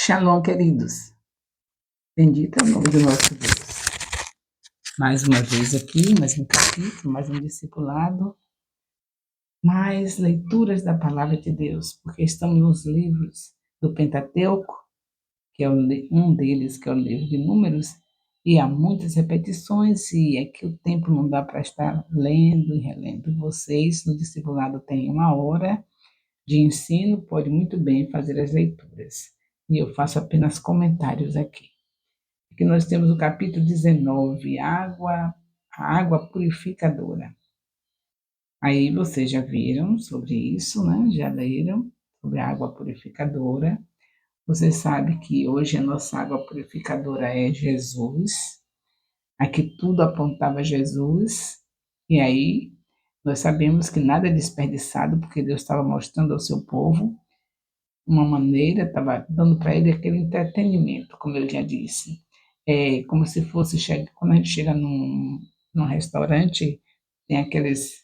Shalom, queridos. Bendito é o nome do nosso Deus. Mais uma vez aqui, mais um capítulo, mais um discipulado, mais leituras da Palavra de Deus, porque estamos nos livros do Pentateuco, que é um deles, que é o livro de Números, e há muitas repetições, e é que o tempo não dá para estar lendo e relendo. Vocês, no discipulado, têm 1 hora de ensino, pode muito bem fazer as leituras. E eu faço apenas comentários aqui. Aqui nós temos o capítulo 19, a água purificadora. Aí vocês já viram sobre isso, né? Já leram sobre a água purificadora. Você sabe que hoje a nossa água purificadora é Jesus. Aqui tudo apontava a Jesus. E aí nós sabemos que nada é desperdiçado, porque Deus estava mostrando ao seu povo uma maneira, estava dando para ele aquele entretenimento, como eu já disse. É como se fosse, quando a gente chega num restaurante, tem aqueles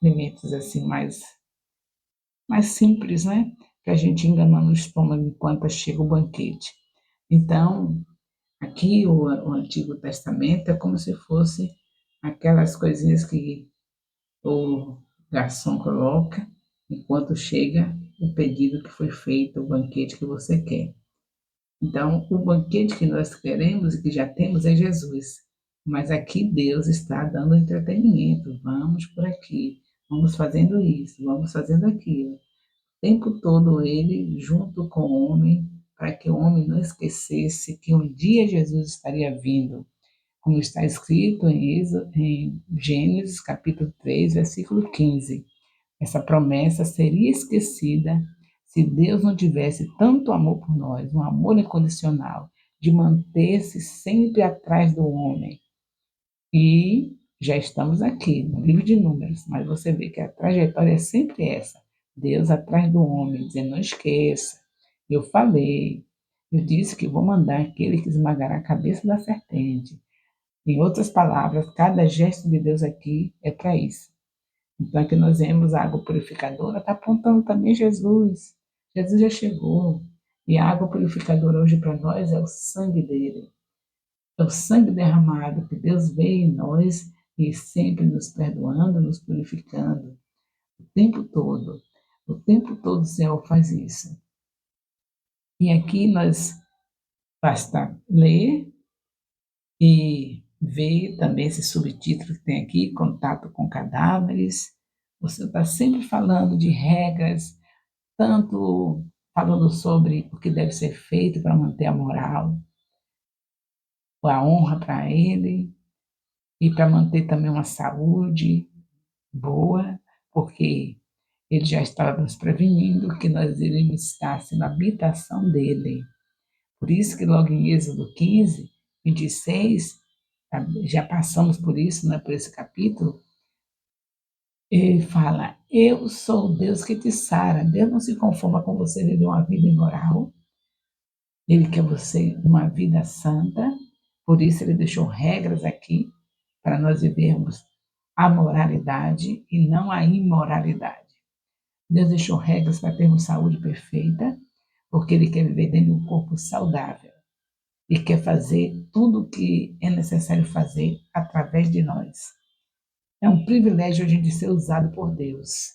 alimentos assim mais simples, né? Que a gente engana no estômago enquanto chega o banquete. Então, aqui o Antigo Testamento é como se fosse aquelas coisinhas que o garçom coloca enquanto chega o pedido que foi feito, o banquete que você quer. Então, o banquete que nós queremos e que já temos é Jesus. Mas aqui Deus está dando entretenimento. Vamos por aqui, vamos fazendo isso, vamos fazendo aquilo. O tempo todo ele junto com o homem, para que o homem não esquecesse que um dia Jesus estaria vindo. Como está escrito em Gênesis capítulo 3, versículo 15. Essa promessa seria esquecida se Deus não tivesse tanto amor por nós, um amor incondicional, de manter-se sempre atrás do homem. E já estamos aqui no livro de Números, mas você vê que a trajetória é sempre essa: Deus atrás do homem, dizendo: não esqueça, eu falei, eu disse que vou mandar aquele que esmagará a cabeça da serpente. Em outras palavras, cada gesto de Deus aqui é para isso. Então, aqui nós vemos a água purificadora, está apontando também Jesus. Jesus já chegou. E a água purificadora hoje para nós é o sangue dele. É o sangue derramado que Deus vê em nós e sempre nos perdoando, nos purificando. O tempo todo. O tempo todo o Senhor faz isso. E aqui nós basta ler e ver também esse subtítulo que tem aqui, contato com cadáveres. Você está sempre falando de regras, tanto falando sobre o que deve ser feito para manter a moral, a honra para ele, e para manter também uma saúde boa, porque ele já estava nos prevenindo que nós iríamos estar sendo a habitação dele. Por isso que logo em Êxodo 15, 26, já passamos por isso, né, por esse capítulo, ele fala: eu sou o Deus que te sara. Deus não se conforma com você viver uma vida imoral. Ele quer você uma vida santa. Por isso ele deixou regras aqui para nós vivermos a moralidade e não a imoralidade. Deus deixou regras para termos saúde perfeita, porque ele quer viver dentro de um corpo saudável e quer fazer tudo o que é necessário fazer através de nós. É um privilégio a gente ser usado por Deus.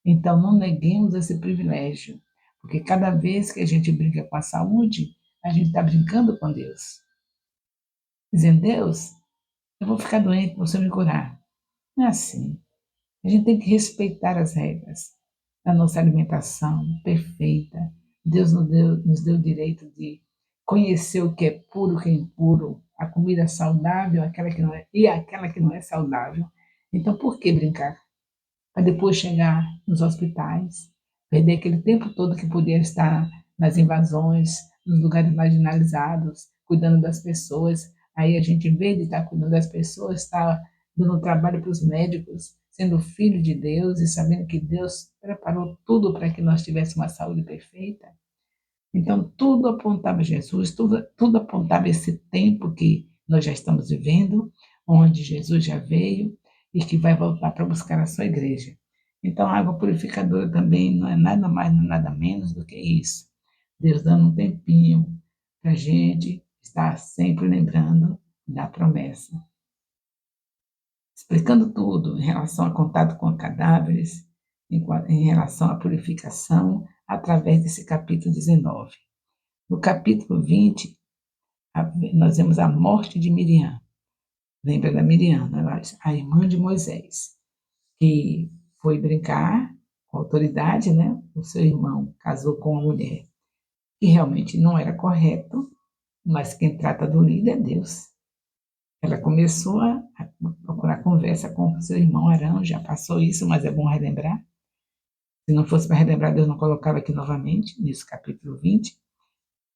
Então, não neguemos esse privilégio, porque cada vez que a gente brinca com a saúde, a gente está brincando com Deus. Dizendo: Deus, eu vou ficar doente, você me curar. Não é assim. A gente tem que respeitar as regras da nossa alimentação perfeita. Deus nos deu o direito de conhecer o que é puro, o que é impuro, a comida saudável, aquela que não é, e aquela que não é saudável. Então, por que brincar? Para depois chegar nos hospitais, perder aquele tempo todo que podia estar nas invasões, nos lugares marginalizados, cuidando das pessoas. Aí a gente, em vez de estar cuidando das pessoas, está dando trabalho para os médicos, sendo filho de Deus e sabendo que Deus preparou tudo para que nós tivéssemos uma saúde perfeita. Então, tudo apontava a Jesus, tudo apontava esse tempo que nós já estamos vivendo, onde Jesus já veio e que vai voltar para buscar a sua igreja. Então, a água purificadora também não é nada mais, nada menos do que isso. Deus dando um tempinho para a gente estar sempre lembrando da promessa. Explicando tudo em relação a contato com cadáveres, em relação à purificação, através desse capítulo 19. No capítulo 20, nós vemos a morte de Miriam. Lembra da Miriam, a irmã de Moisés, que foi brincar com a autoridade, né? O seu irmão casou com uma mulher que realmente não era correto, mas quem trata do líder é Deus. Ela começou a procurar conversa com o seu irmão Arão, já passou isso, mas é bom relembrar. Se não fosse para relembrar, Deus não colocava aqui novamente, nesse capítulo 20.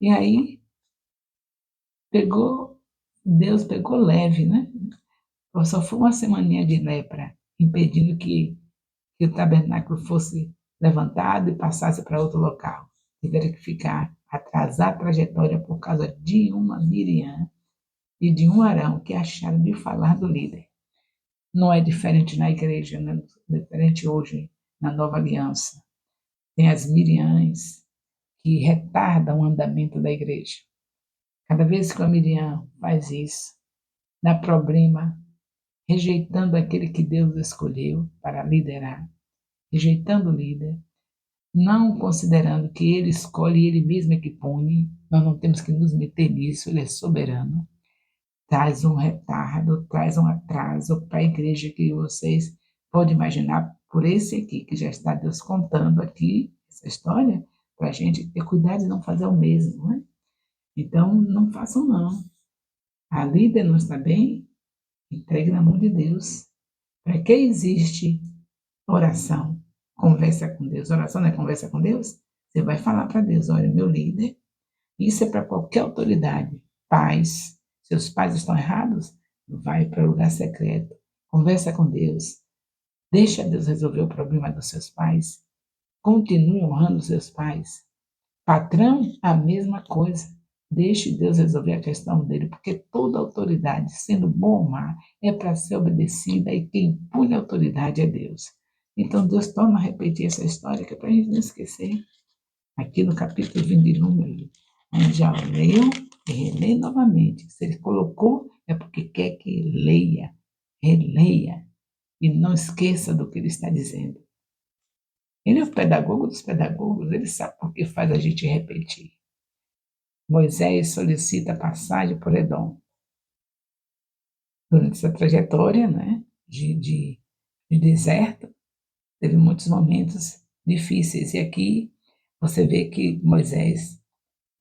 E aí, Deus pegou leve, né? Só foi uma semaninha de lepra, impedindo que o tabernáculo fosse levantado e passasse para outro local. Tiveram que atrasar a trajetória por causa de uma Miriam e de um Arão que acharam de falar do líder. Não é diferente na igreja, não é diferente hoje na nova aliança. Tem as Miriãs que retardam o andamento da igreja. Cada vez que a Miriam faz isso, dá problema, rejeitando aquele que Deus escolheu para liderar, rejeitando o líder, não considerando que ele escolhe e ele mesmo é que põe, nós não temos que nos meter nisso, ele é soberano. Traz um retardo, traz um atraso para a igreja que vocês podem imaginar por esse aqui, que já está Deus contando aqui, essa história, para a gente ter cuidado de não fazer o mesmo, né? Então, não façam não. A líder não está bem, entregue na mão de Deus. Para que existe oração? Conversa com Deus. Oração não é conversa com Deus? Você vai falar para Deus, olha, meu líder, isso é para qualquer autoridade. Pais, seus pais estão errados? Vai para o lugar secreto. Conversa com Deus. Deixa Deus resolver o problema dos seus pais. Continue honrando seus pais. Patrão, a mesma coisa. Deixe Deus resolver a questão dele, porque toda autoridade, sendo bom ou má, é para ser obedecida e quem impõe a autoridade é Deus. Então Deus torna a repetir essa história que é para a gente não esquecer. Aqui no capítulo 20 de Números, onde já leiam e releia novamente. Se ele colocou, é porque quer que leia, releia e não esqueça do que ele está dizendo. Ele é o pedagogo dos pedagogos, ele sabe por que faz a gente repetir. Moisés solicita passagem por Edom. Durante essa trajetória, né, de deserto, teve muitos momentos difíceis. E aqui você vê que Moisés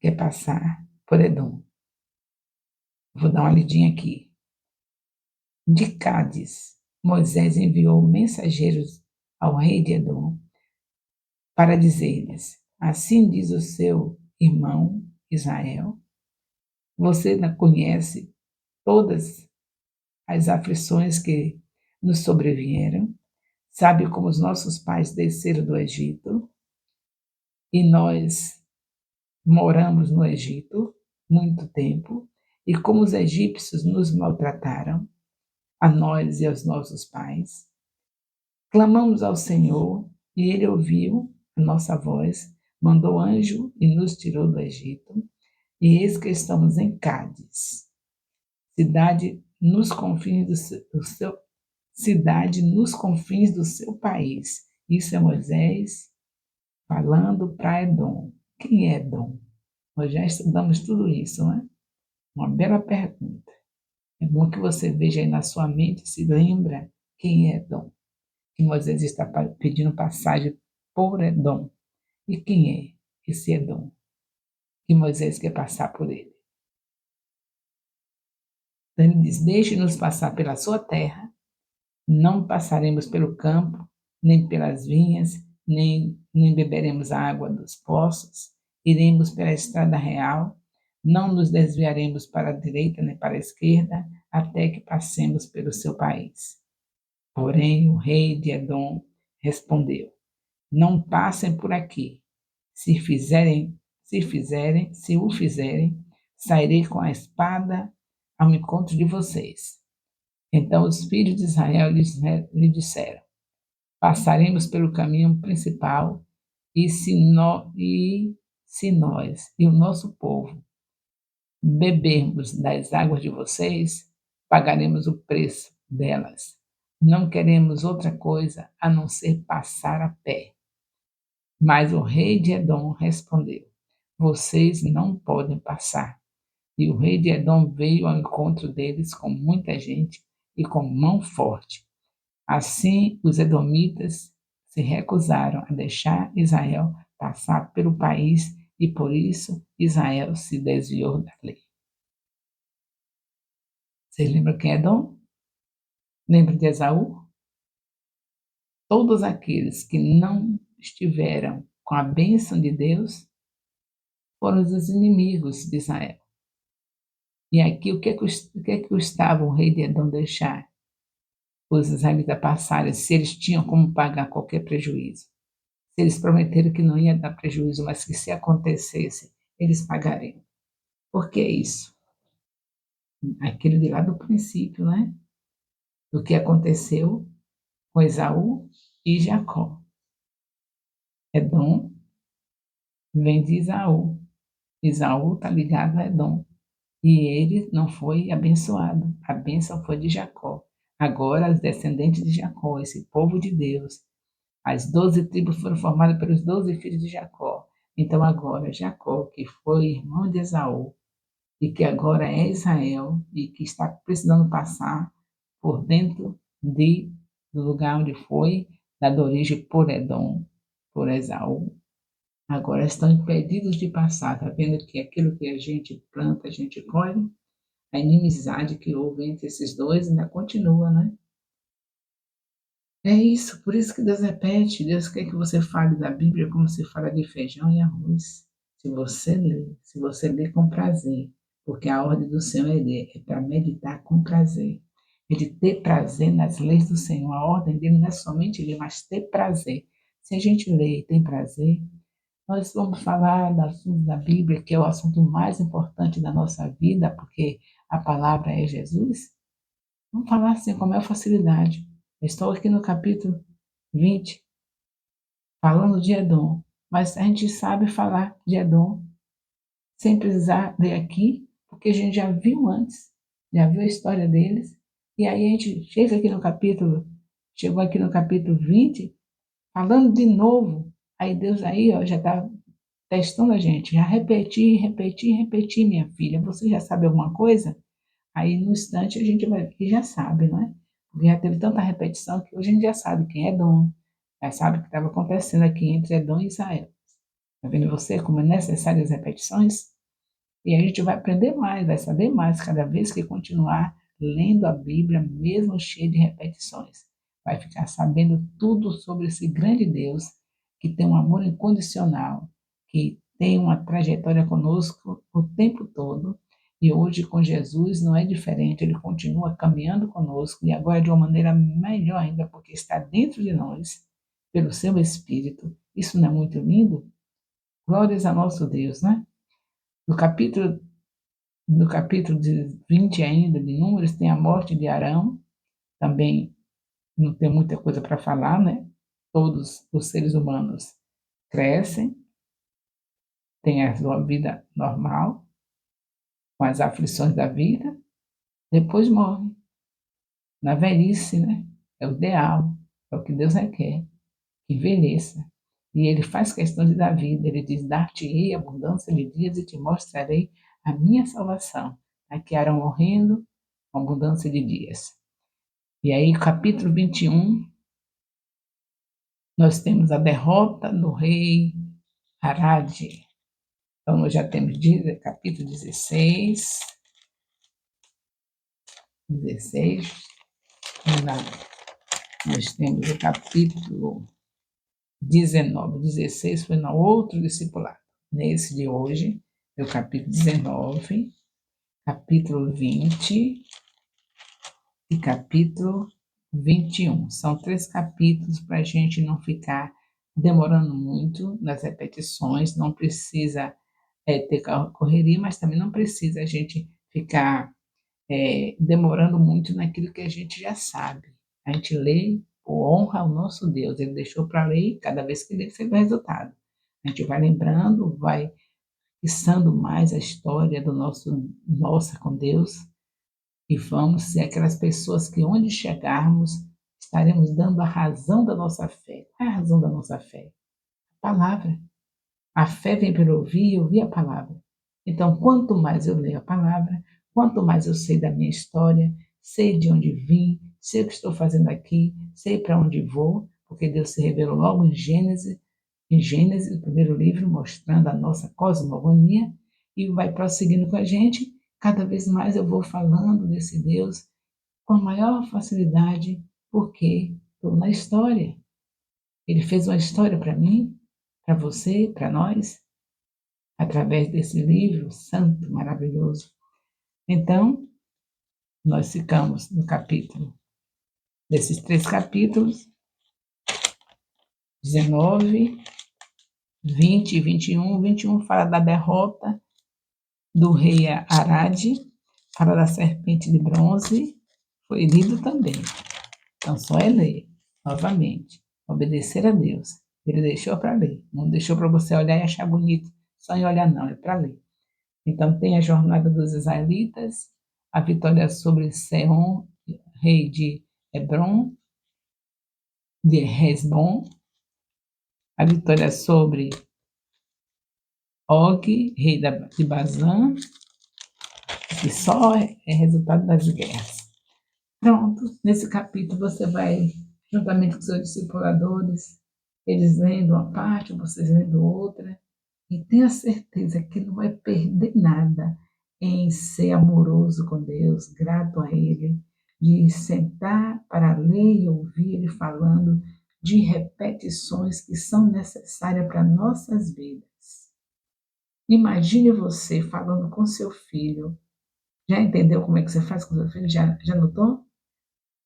quer passar por Edom. Vou dar uma lidinha aqui. De Cádiz, Moisés enviou mensageiros ao rei de Edom para dizer-lhes: assim diz o seu irmão Israel, você não conhece todas as aflições que nos sobrevieram, sabe como os nossos pais desceram do Egito e nós moramos no Egito muito tempo e como os egípcios nos maltrataram, a nós e aos nossos pais. Clamamos ao Senhor e ele ouviu a nossa voz, mandou anjo e nos tirou do Egito. E eis que estamos em Cádiz, cidade nos confins do seu país. Isso é Moisés falando para Edom. Quem é Edom? Nós já estudamos tudo isso, né? Uma bela pergunta. É bom que você veja aí na sua mente, se lembra quem é Edom. Que Moisés está pedindo passagem por Edom. E quem é esse Edom? Que Moisés quer passar por ele. Então ele diz: deixe-nos passar pela sua terra, não passaremos pelo campo, nem pelas vinhas, nem beberemos a água dos poços, iremos pela estrada real, não nos desviaremos para a direita nem para a esquerda, até que passemos pelo seu país. Porém, o rei de Edom respondeu: não passem por aqui. Se o fizerem, sairei com a espada ao encontro de vocês. Então os filhos de Israel lhe disseram: passaremos pelo caminho principal, e se nós e o nosso povo bebermos das águas de vocês, pagaremos o preço delas. Não queremos outra coisa a não ser passar a pé. Mas o rei de Edom respondeu: vocês não podem passar. E o rei de Edom veio ao encontro deles com muita gente e com mão forte. Assim, os edomitas se recusaram a deixar Israel passar pelo país e por isso Israel se desviou da lei. Vocês lembram quem é Edom? Lembra de Esaú? Todos aqueles que não estiveram com a bênção de Deus foram os inimigos de Israel. E aqui, o que é que custava o rei de Edom deixar os israelitas passarem, se eles tinham como pagar qualquer prejuízo? Se eles prometeram que não ia dar prejuízo, mas que se acontecesse, eles pagariam. Por que isso? Aquilo de lá do princípio, né? Do que aconteceu com Esaú e Jacó. Edom vem de Esaú. Esaú está ligado a Edom. E ele não foi abençoado. A bênção foi de Jacó. Agora, os descendentes de Jacó, esse povo de Deus, as 12 tribos foram formadas pelos 12 filhos de Jacó. Então, agora, Jacó, que foi irmão de Esaú, e que agora é Israel, e que está precisando passar por dentro do lugar onde foi, dado origem por Edom, por Esaú, agora estão impedidos de passar. Está vendo que aquilo que a gente planta, a gente colhe? A inimizade que houve entre esses dois ainda continua, né? É isso, por isso que Deus repete, Deus quer que você fale da Bíblia como se fala de feijão e arroz. Se você lê com prazer, porque a ordem do Senhor é para meditar com prazer. Ele ter prazer nas leis do Senhor. A ordem dele não é somente ler, mas ter prazer. Se a gente lê e tem prazer, nós vamos falar do assunto da Bíblia, que é o assunto mais importante da nossa vida, porque a palavra é Jesus. Vamos falar assim com a maior facilidade. Eu estou aqui no capítulo 20, falando de Edom, mas a gente sabe falar de Edom sem precisar ler aqui, porque a gente já viu antes, já viu a história deles, e aí a gente chegou aqui no capítulo 20, falando de novo, aí Deus aí, ó, já está testando a gente, já repetir, minha filha, você já sabe alguma coisa? Aí no instante a gente vai ver que já sabe, não é? Porque já teve tanta repetição que hoje a gente já sabe quem é Edom, já sabe o que estava acontecendo aqui entre Edom e Israel. Está vendo você como é necessário as repetições? E a gente vai aprender mais, vai saber mais cada vez que continuar lendo a Bíblia, mesmo cheia de repetições. Vai ficar sabendo tudo sobre esse grande Deus que tem um amor incondicional, que tem uma trajetória conosco o tempo todo. E hoje com Jesus não é diferente, ele continua caminhando conosco e agora de uma maneira melhor ainda, porque está dentro de nós, pelo seu Espírito. Isso não é muito lindo? Glórias a nosso Deus, né? No capítulo, no capítulo de 20 ainda, de Números, tem a morte de Arão, também não tem muita coisa para falar, né? Todos os seres humanos crescem, têm a sua vida normal, com as aflições da vida, depois morrem. Na velhice, né? É o ideal, é o que Deus requer, que envelheça. E ele faz questão de dar vida, ele diz, dar-te-ei abundância de dias e te mostrarei a minha salvação. Aqui Arão morrendo, abundância de dias. E aí, capítulo 21, nós temos a derrota do rei Arade. Então, nós já temos capítulo 16, nós temos o capítulo 19, 16 foi no outro discipulado. Nesse de hoje, é o capítulo 19, capítulo 20 e capítulo 21. São 3 capítulos para a gente não ficar demorando muito nas repetições, não precisa ter correria, mas também não precisa a gente ficar demorando muito naquilo que a gente já sabe. A gente lê por honra ao nosso Deus, ele deixou para ler, cada vez que lê, você vê o resultado. A gente vai lembrando, vai fixando mais a história nossa com Deus, e vamos ser aquelas pessoas que onde chegarmos, estaremos dando a razão da nossa fé. Qual é a razão da nossa fé? A palavra. A fé vem pelo ouvir e ouvir a palavra. Então, quanto mais eu leio a palavra, quanto mais eu sei da minha história, sei de onde vim, sei o que estou fazendo aqui, sei para onde vou, porque Deus se revelou logo em Gênesis, o primeiro livro, mostrando a nossa cosmogonia, e vai prosseguindo com a gente. Cada vez mais eu vou falando desse Deus com a maior facilidade, porque estou na história. Ele fez uma história para mim, para você, para nós, através desse livro santo, maravilhoso. Então, nós ficamos no capítulo, desses 3 capítulos, 19, 20 e 21. 21 fala da derrota do rei Arade, fala da serpente de bronze, foi lido também. Então, só é ler, novamente, obedecer a Deus. Ele deixou para ler, não deixou para você olhar e achar bonito, só em olhar não, é para ler. Então, tem a jornada dos israelitas, a vitória sobre Sehon, rei de Hebron, de Hesbon, a vitória sobre Og, rei de Bazã, que só é resultado das guerras. Pronto, nesse capítulo você vai, juntamente com seus discipuladores, eles lendo uma parte, vocês lendo outra, e tenha certeza que não vai perder nada em ser amoroso com Deus, grato a Ele, de sentar para ler e ouvir Ele falando de repetições que são necessárias para nossas vidas. Imagine você falando com seu filho. Já entendeu como é que você faz com seu filho? Já notou?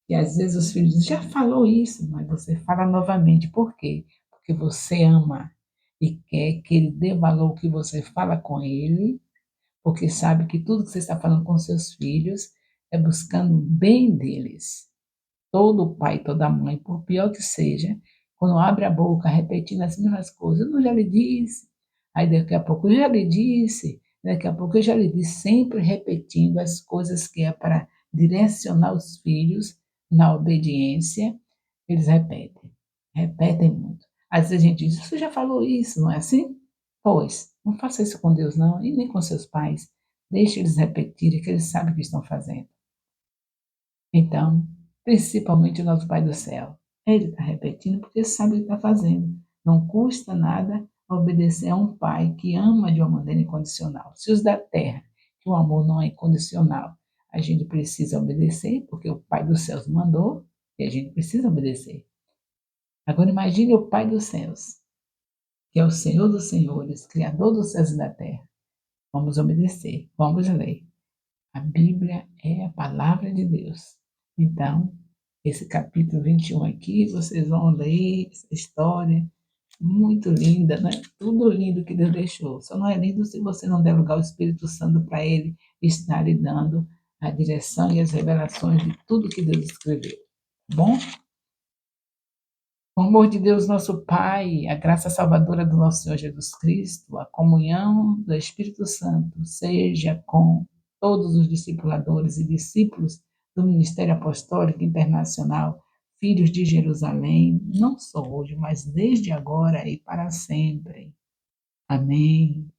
E às vezes os filhos dizem, já falou isso, mas você fala novamente. Por quê? Porque você ama e quer que ele dê valor ao que você fala com ele, porque sabe que tudo que você está falando com seus filhos é buscando o bem deles. Todo pai, toda mãe, por pior que seja, quando abre a boca repetindo as mesmas coisas, eu não já lhe disse, aí daqui a pouco eu já lhe disse, daqui a pouco eu já lhe disse, sempre repetindo as coisas que é para direcionar os filhos na obediência, eles repetem muito. Às vezes a gente diz, você já falou isso, não é assim? Pois, não faça isso com Deus não, e nem com seus pais. Deixe eles repetirem, que eles sabem o que estão fazendo. Então, principalmente o nosso Pai do Céu. Ele está repetindo porque sabe o que está fazendo. Não custa nada obedecer a um Pai que ama de uma maneira incondicional. Se os da terra, que o amor não é incondicional, a gente precisa obedecer, porque o Pai dos céus mandou, e a gente precisa obedecer. Agora imagine o Pai dos céus, que é o Senhor dos senhores, Criador dos céus e da terra. Vamos obedecer, vamos ler. A Bíblia é a palavra de Deus. Então, esse capítulo 21 aqui, vocês vão ler essa história muito linda, né? Tudo lindo que Deus deixou. Só não é lindo se você não der lugar ao Espírito Santo para ele estar lhe dando a direção e as revelações de tudo que Deus escreveu. Tá bom? O amor de Deus, nosso Pai, a graça salvadora do nosso Senhor Jesus Cristo, a comunhão do Espírito Santo, seja com todos os discipuladores e discípulos do Ministério Apostólico Internacional, filhos de Jerusalém, não só hoje, mas desde agora e para sempre. Amém.